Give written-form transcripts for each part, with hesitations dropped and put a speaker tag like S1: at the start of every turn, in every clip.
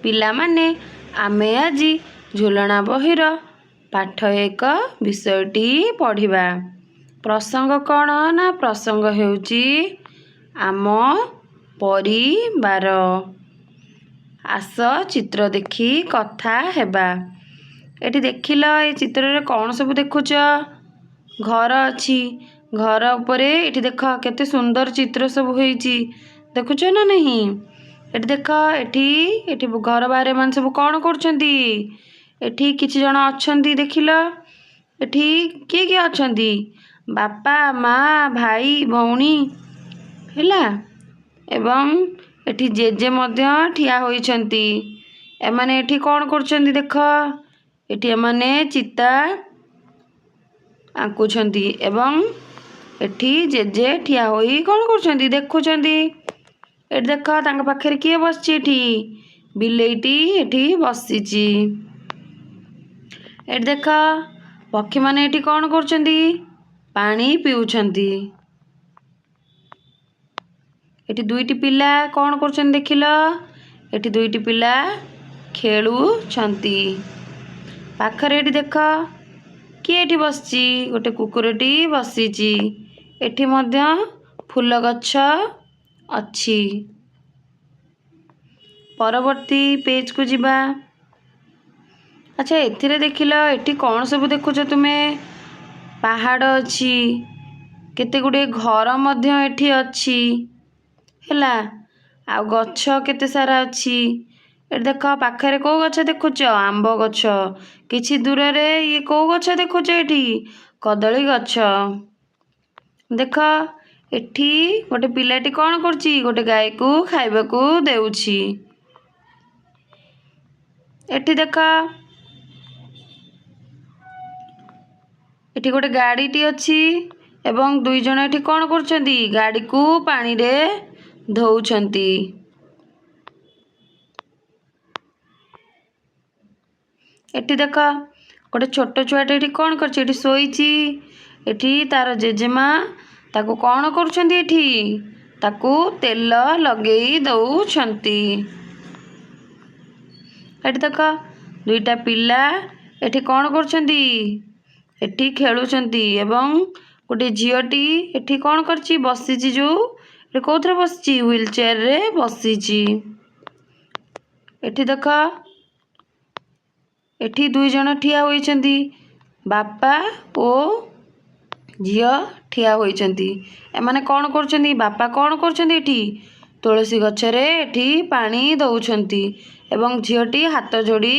S1: ପିଲାମାନେ ଆମେ ଆଜି ଝୁଲଣା ବହିର ପାଠ 1 ବିଷୟଟି ପଢ଼ିବା। ପ୍ରସଙ୍ଗ କ'ଣ ନା ପ୍ରସଙ୍ଗ ହେଉଛି ଆମ ପରିବାର। ଆସ ଚିତ୍ର ଦେଖି କଥା ହେବା। ଏଠି ଦେଖିଲ ଏ ଚିତ୍ରରେ କ'ଣ ସବୁ ଦେଖୁଛ? ଘର ଅଛି। ଘର ଉପରେ ଏଠି ଦେଖ କେତେ ସୁନ୍ଦର ଚିତ୍ର ସବୁ ହେଇଛି। ଦେଖୁଛ ନା ନାହିଁ? ଏଠି ଦେଖ ଏଠି ଘର ବାହାରେ ମାନେ ସବୁ କ'ଣ କରୁଛନ୍ତି? ଏଠି କିଛି ଜଣ ଅଛନ୍ତି ଦେଖିଲ। ଏଠି କିଏ କିଏ ଅଛନ୍ତି? ବାପା ମା ଭାଇ ଭଉଣୀ ହେଲା। ଏବଂ ଏଠି ଜେଜେ ମଧ୍ୟ ଠିଆ ହୋଇଛନ୍ତି। ଏମାନେ ଏଠି କ'ଣ କରୁଛନ୍ତି ଦେଖ। ଏଠି ଏମାନେ ଚିତା ଆଙ୍କୁଛନ୍ତି ଏବଂ ଏଠି ଜେଜେ ଠିଆ ହୋଇ କ'ଣ କରୁଛନ୍ତି ଦେଖୁଛନ୍ତି। ଏଠି ଦେଖ ତାଙ୍କ ପାଖରେ କିଏ ବସିଛି? ଏଠି ବିଲେଇଟି ଏଠି ବସିଛି। ଏଠି ଦେଖ ପକ୍ଷୀମାନେ ଏଠି କ'ଣ କରୁଛନ୍ତି? ପାଣି ପିଉଛନ୍ତି। ଏଠି ଦୁଇଟି ପିଲା କ'ଣ କରୁଛନ୍ତି ଦେଖିଲ। ଏଠି ଦୁଇଟି ପିଲା ଖେଳୁଛନ୍ତି। ପାଖରେ ଏଠି ଦେଖ କିଏ ଏଠି ବସିଛି? ଗୋଟେ କୁକୁରଟି ବସିଛି। ଏଠି ମଧ୍ୟ ଫୁଲ ଗଛ ଅଛି। ପରବର୍ତ୍ତୀ ପେଜକୁ ଯିବା। ଆଚ୍ଛା ଏଥିରେ ଦେଖିଲ ଏଠି କ'ଣ ସବୁ ଦେଖୁଛ ତୁମେ? ପାହାଡ଼ ଅଛି। କେତେ ଗୁଡ଼ିଏ ଘର ମଧ୍ୟ ଏଠି ଅଛି ହେଲା। ଆଉ ଗଛ କେତେ ସାରା ଅଛି। ଏଠି ଦେଖ ପାଖରେ କୋଉ ଗଛ ଦେଖୁଛ? ଆମ୍ବ ଗଛ। କିଛି ଦୂରରେ ଇଏ କୋଉ ଗଛ ଦେଖୁଛ? ଏଠି କଦଳୀ ଗଛ। ଦେଖ ଏଠି ଗୋଟେ ପିଲାଟି କ'ଣ କରୁଛି? ଗୋଟେ ଗାଈକୁ ଖାଇବାକୁ ଦେଉଛି। ଏଠି ଦେଖ ଏଠି ଗୋଟେ ଗାଡ଼ିଟି ଅଛି ଏବଂ ଦୁଇ ଜଣ ଏଠି କ'ଣ କରୁଛନ୍ତି? ଗାଡ଼ିକୁ ପାଣିରେ ଧୋଉଛନ୍ତି। ଏଠି ଦେଖ ଗୋଟେ ଛୋଟ ଛୁଆଟେ ଏଠି କ'ଣ କରୁଛି? ଏଠି ଶୋଇଛି। ଏଠି ତାର ଜେଜେମା ତାକୁ କ'ଣ କରୁଛନ୍ତି? ଏଠି ତାକୁ ତେଲ ଲଗେଇ ଦଉଛନ୍ତି। ଏଠି ଦେଖ ଦୁଇଟା ପିଲା ଏଠି କ'ଣ କରୁଛନ୍ତି? ଏଠି ଖେଳୁଛନ୍ତି ଏବଂ ଗୋଟେ ଝିଅଟି ଏଠି କ'ଣ କରିଛି? ବସିଛି। ଏଠି କୋଉଥିରେ ବସିଛି? ହ୍ୱିଲ୍ ଚେୟାରରେ ବସିଛି। ଏଠି ଦେଖ ଏଠି ଦୁଇ ଜଣ ଠିଆ ହୋଇଛନ୍ତି। ବାପା ଓ ଝିଅ ଠିଆ ହୋଇଛନ୍ତି। ଏମାନେ କ'ଣ କରୁଛନ୍ତି? ବାପା କ'ଣ କରୁଛନ୍ତି? ଏଠି ତୁଳସୀ ଗଛରେ ଏଠି ପାଣି ଦଉଛନ୍ତି ଏବଂ ଝିଅଟି ହାତ ଯୋଡ଼ି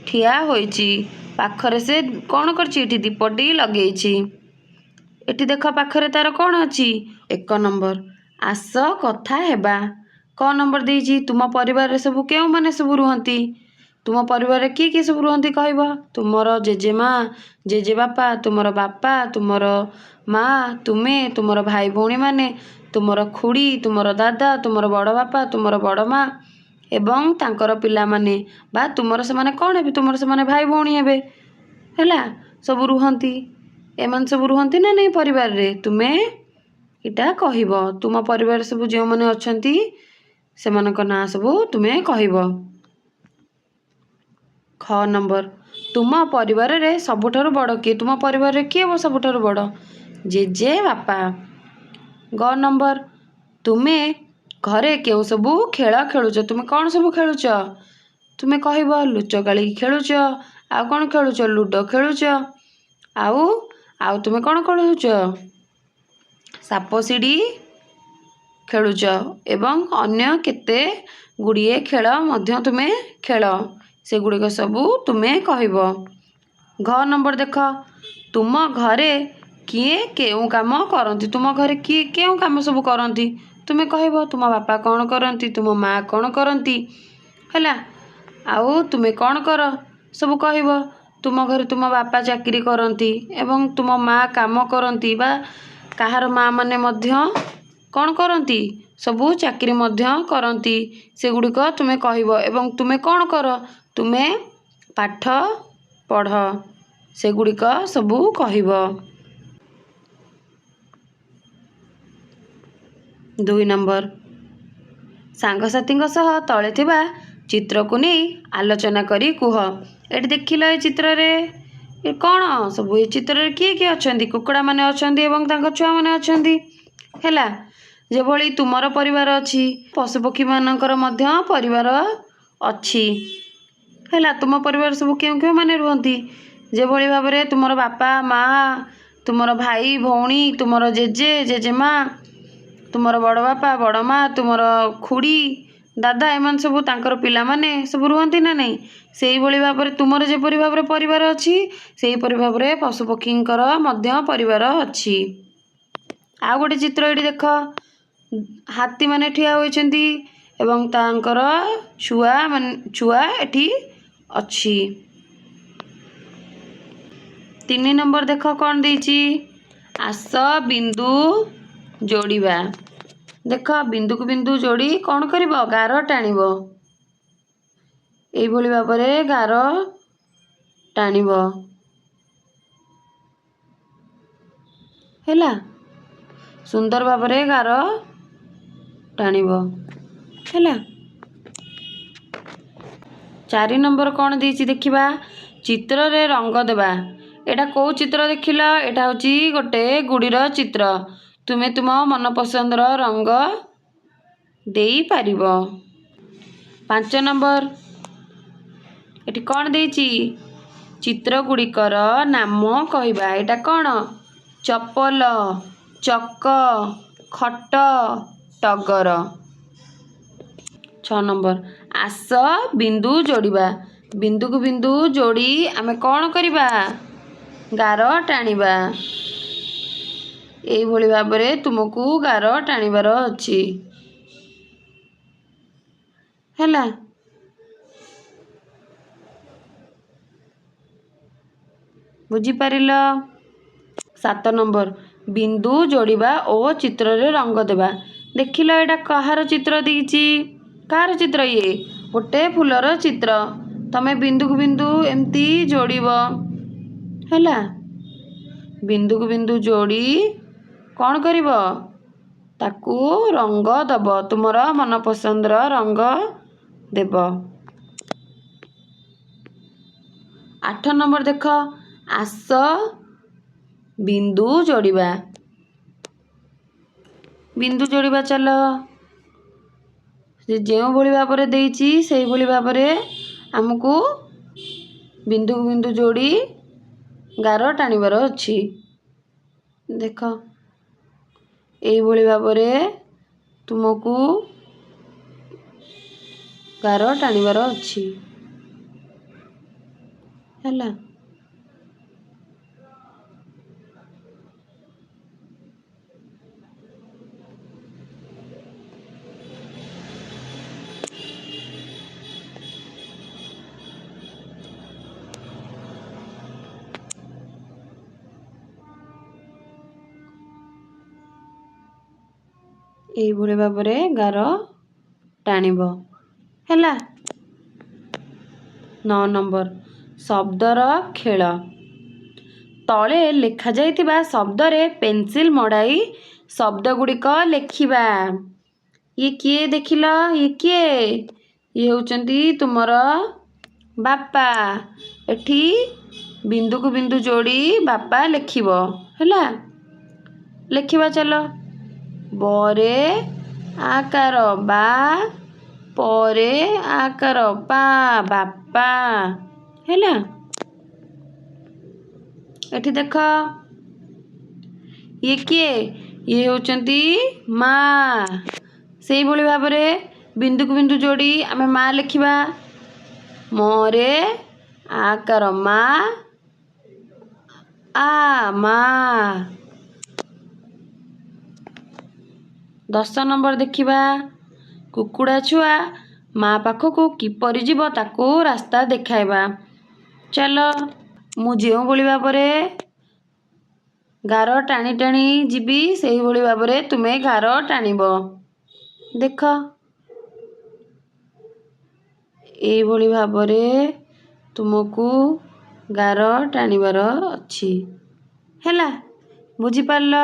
S1: ଠିଆ ହୋଇଛି। ପାଖରେ ସେ କ'ଣ କରିଛି? ଏଠି ଦୀପଟି ଲଗେଇଛି। ଏଠି ଦେଖ ପାଖରେ ତାର କ'ଣ ଅଛି? 1 ନମ୍ବର। ଆସ କଥା ହେବା। କ ନମ୍ବର ଦେଇଛି? ତୁମ ପରିବାରରେ ସବୁ କେଉଁମାନେ ସବୁ ରୁହନ୍ତି? ତୁମ ପରିବାରରେ କିଏ କିଏ ସବୁ ରୁହନ୍ତି କହିବ? ତୁମର ଜେଜେମା ଜେଜେବାପା, ତୁମର ବାପା, ତୁମର ମା, ତୁମେ, ତୁମର ଭାଇ ଭଉଣୀମାନେ, ତୁମର ଖୁଡ଼ି, ତୁମର ଦାଦା, ତୁମର ବଡ଼ ବାପା, ତୁମର ବଡ଼ ମା ଏବଂ ତାଙ୍କର ପିଲାମାନେ ବା ତୁମର ସେମାନେ କ'ଣ ହେବେ? ତୁମର ସେମାନେ ଭାଇ ଭଉଣୀ ହେବେ ହେଲା। ସବୁ ରୁହନ୍ତି। ଏମାନେ ସବୁ ରୁହନ୍ତି ନା ନାହିଁ ପରିବାରରେ? ତୁମେ ଏଇଟା କହିବ। ତୁମ ପରିବାରରେ ସବୁ ଯେଉଁମାନେ ଅଛନ୍ତି ସେମାନଙ୍କ ନାଁ ସବୁ ତୁମେ କହିବ। ଖ ନମ୍ବର। ତୁମ ପରିବାରରେ ସବୁଠାରୁ ବଡ଼ କିଏ? ତୁମ ପରିବାରରେ କିଏ ସବୁଠାରୁ ବଡ଼? ଜେଜେ ବାପା। ଗ ନମ୍ବର। ତୁମେ ଘରେ କେଉଁ ସବୁ ଖେଳ ଖେଳୁଛ? ତୁମେ କ'ଣ ସବୁ ଖେଳୁଛ? ତୁମେ କହିବ। ଲୁଚକାଳି ଖେଳୁଛ। ଆଉ କ'ଣ ଖେଳୁଛ? ଲୁଡୋ ଖେଳୁଛ। ଆଉ ତୁମେ କ'ଣ ଖେଳୁଛ? ସାପ ସିଡ଼ି ଖେଳୁଛ ଏବଂ ଅନ୍ୟ କେତେ ଗୁଡ଼ିଏ ଖେଳ ମଧ୍ୟ ତୁମେ ଖେଳ। ସେଗୁଡ଼ିକ ସବୁ ତୁମେ କହିବ। ଘ ନମ୍ବର ଦେଖ ତୁମ ଘରେ କିଏ କେଉଁ କାମ କରନ୍ତି? ତୁମ ଘରେ କିଏ କେଉଁ କାମ ସବୁ କରନ୍ତି? ତୁମେ କହିବ। ତୁମ ବାପା କ'ଣ କରନ୍ତି? ତୁମ ମା କ'ଣ କରନ୍ତି ହେଲା। ଆଉ ତୁମେ କ'ଣ କର ସବୁ କହିବ। ତୁମ ଘରେ ତୁମ ବାପା ଚାକିରି କରନ୍ତି ଏବଂ ତୁମ ମା କାମ କରନ୍ତି ବା କାହାର ମା ମାନେ ମଧ୍ୟ କ'ଣ କରନ୍ତି? ସବୁ ଚାକିରି ମଧ୍ୟ କରନ୍ତି। ସେଗୁଡ଼ିକ ତୁମେ କହିବ ଏବଂ ତୁମେ କ'ଣ କର? ତୁମେ ପାଠ ପଢ଼। ସେଗୁଡ଼ିକ ସବୁ କହିବ। 2 ନମ୍ବର। ସାଙ୍ଗସାଥୀଙ୍କ ସହ ତଳେ ଥିବା ଚିତ୍ରକୁ ନେଇ ଆଲୋଚନା କରି କୁହ। ଏଠି ଦେଖିଲ ଏ ଚିତ୍ରରେ କ'ଣ ସବୁ, ଏ ଚିତ୍ରରେ କିଏ କିଏ ଅଛନ୍ତି? କୁକୁଡ଼ାମାନେ ଅଛନ୍ତି ଏବଂ ତାଙ୍କ ଛୁଆମାନେ ଅଛନ୍ତି। ହେଲା, ଯେଭଳି ତୁମର ପରିବାର ଅଛି, ପଶୁପକ୍ଷୀମାନଙ୍କର ମଧ୍ୟ ପରିବାର ଅଛି। ହେଲା, ତୁମ ପରିବାର ସବୁ କେଉଁ କେଉଁମାନେ ରୁହନ୍ତି? ଯେଭଳି ଭାବରେ ତୁମର ବାପା ମା, ତୁମର ଭାଇ ଭଉଣୀ, ତୁମର ଜେଜେ ଜେଜେମା, ତୁମର ବଡ଼ ବାପା ବଡ଼ ମା, ତୁମର ଖୁଡ଼ି ଦାଦା, ଏମାନେ ସବୁ ତାଙ୍କର ପିଲାମାନେ ସବୁ ରୁହନ୍ତି ନା ନାହିଁ? ସେଇଭଳି ଭାବରେ ତୁମର ଯେପରି ଭାବରେ ପରିବାର ଅଛି, ସେହିପରି ଭାବରେ ପଶୁପକ୍ଷୀଙ୍କର ମଧ୍ୟ ପରିବାର ଅଛି। ଆଉ ଗୋଟେ ଚିତ୍ର ଏଠି ଦେଖ, ହାତୀମାନେ ଠିଆ ହୋଇଛନ୍ତି ଏବଂ ତାଙ୍କର ଛୁଆ ଏଠି ଅଛି। 3 ନମ୍ବର ଦେଖ କ'ଣ ଦେଇଛି, ଆସ ବିନ୍ଦୁ ଯୋଡ଼ିବା। ଦେଖ, ବିନ୍ଦୁକୁ ବିନ୍ଦୁ ଯୋଡ଼ି କ'ଣ କରିବ? ଗାର ଟାଣିବ। ଏଇଭଳି ଭାବରେ ଗାର ଟାଣିବ। ହେଲା, ସୁନ୍ଦର ଭାବରେ ଗାର ଟାଣିବ। ହେଲା, 4 ନମ୍ବର କ'ଣ ଦେଇଛି ଦେଖିବା, ଚିତ୍ରରେ ରଙ୍ଗ ଦେବା। ଏଇଟା କେଉଁ ଚିତ୍ର ଦେଖିଲ? ଏଇଟା ହେଉଛି ଗୋଟେ ଗୁଡ଼ିର ଚିତ୍ର। ତୁମେ ତୁମ ମନପସନ୍ଦର ରଙ୍ଗ ଦେଇପାରିବ। 5 ନମ୍ବର ଏଠି କ'ଣ ଦେଇଛି, ଚିତ୍ର ଗୁଡ଼ିକର ନାମ କହିବା। ଏଇଟା କ'ଣ? ଚପଲ, ଚକ, ଖଟ, ଟଗର। 6 ନମ୍ବର ଆସ ବିନ୍ଦୁ ଯୋଡ଼ିବା। ବିନ୍ଦୁକୁ ବିନ୍ଦୁ ଯୋଡ଼ି ଆମେ କ'ଣ କରିବା? ଗାର ଟାଣିବା। ଏଇଭଳି ଭାବରେ ତୁମକୁ ଗାର ଟାଣିବାର ଅଛି। ହେଲା, ବୁଝିପାରିଲ? 7 ନମ୍ବର ବିନ୍ଦୁ ଯୋଡ଼ିବା ଓ ଚିତ୍ରରେ ରଙ୍ଗ ଦେବା। ଦେଖିଲ, ଏଇଟା କାହାର ଚିତ୍ର ଦେଇଛି? କାହାର ଚିତ୍ର? ଇଏ ଗୋଟେ ଫୁଲର ଚିତ୍ର। ତମେ ବିନ୍ଦୁକୁ ବିନ୍ଦୁ ଏମିତି ଯୋଡ଼ିବ। ହେଲା, ବିନ୍ଦୁକୁ ବିନ୍ଦୁ ଯୋଡ଼ି କ'ଣ କରିବ? ତାକୁ ରଙ୍ଗ ଦେବ, ତୁମର ମନପସନ୍ଦର ରଙ୍ଗ ଦେବ। 8 ନମ୍ବର ଦେଖ, ଆସ ବିନ୍ଦୁ ଯୋଡ଼ିବା। ବିନ୍ଦୁ ଯୋଡ଼ିବା, ଚାଲ। ଯେଉଁଭଳି ଭାବରେ ଦେଇଛି ସେଇଭଳି ଭାବରେ ଆମକୁ ବିନ୍ଦୁକୁ ବିନ୍ଦୁ ଯୋଡ଼ି ଗାର ଟାଣିବାର ଅଛି। ଦେଖ, ଏଇଭଳି ଭାବରେ ତୁମକୁ ଗାର ଟାଣିବାର ଅଛି। ହେଲା, ଏଇଭଳି ଭାବରେ ଗାର ଟାଣିବ। ହେଲା, 9 ନମ୍ବର ଶବ୍ଦର ଖେଳ। ତଳେ ଲେଖାଯାଇଥିବା ଶବ୍ଦରେ ପେନସିଲ ମଡ଼ାଇ ଶବ୍ଦଗୁଡ଼ିକ ଲେଖିବା। ଇଏ କିଏ ଦେଖିଲ? ଇଏ କିଏ? ଇଏ ହେଉଛନ୍ତି ତୁମର ବାପା। ଏଠି ବିନ୍ଦୁକୁ ବିନ୍ଦୁ ଯୋଡ଼ି ବାପା ଲେଖିବ। ହେଲା, ଲେଖିବା, ଚାଲ।ବରେ ଆକାର ବା, ପରେ ଆକାର ପା, ବାପା। ହେଲା, ଏଠି ଦେଖ, ଇଏ କିଏ? ଇଏ ହେଉଛନ୍ତି ମା। ସେଇଭଳି ଭାବରେ ବିନ୍ଦୁକୁ ବିନ୍ଦୁ ଯୋଡ଼ି ଆମେ ମା ଲେଖିବା। ମରେ ଆକାର ମା, ଆ, ମା। 10 ନମ୍ବର ଦେଖିବା, କୁକୁଡ଼ା ଛୁଆ ମା ପାଖକୁ କିପରି ଯିବ ତାକୁ ରାସ୍ତା ଦେଖାଇବା। ଚାଲ, ମୁଁ ଯେଉଁଭଳି ଭାବରେ ଗାର ଟାଣି ଟାଣି ଯିବି ସେଇଭଳି ଭାବରେ ତୁମେ ଗାର ଟାଣିବ। ଦେଖ, ଏଇଭଳି ଭାବରେ ତୁମକୁ ଗାର ଟାଣିବାର ଅଛି। ହେଲା, ବୁଝିପାରିଲ?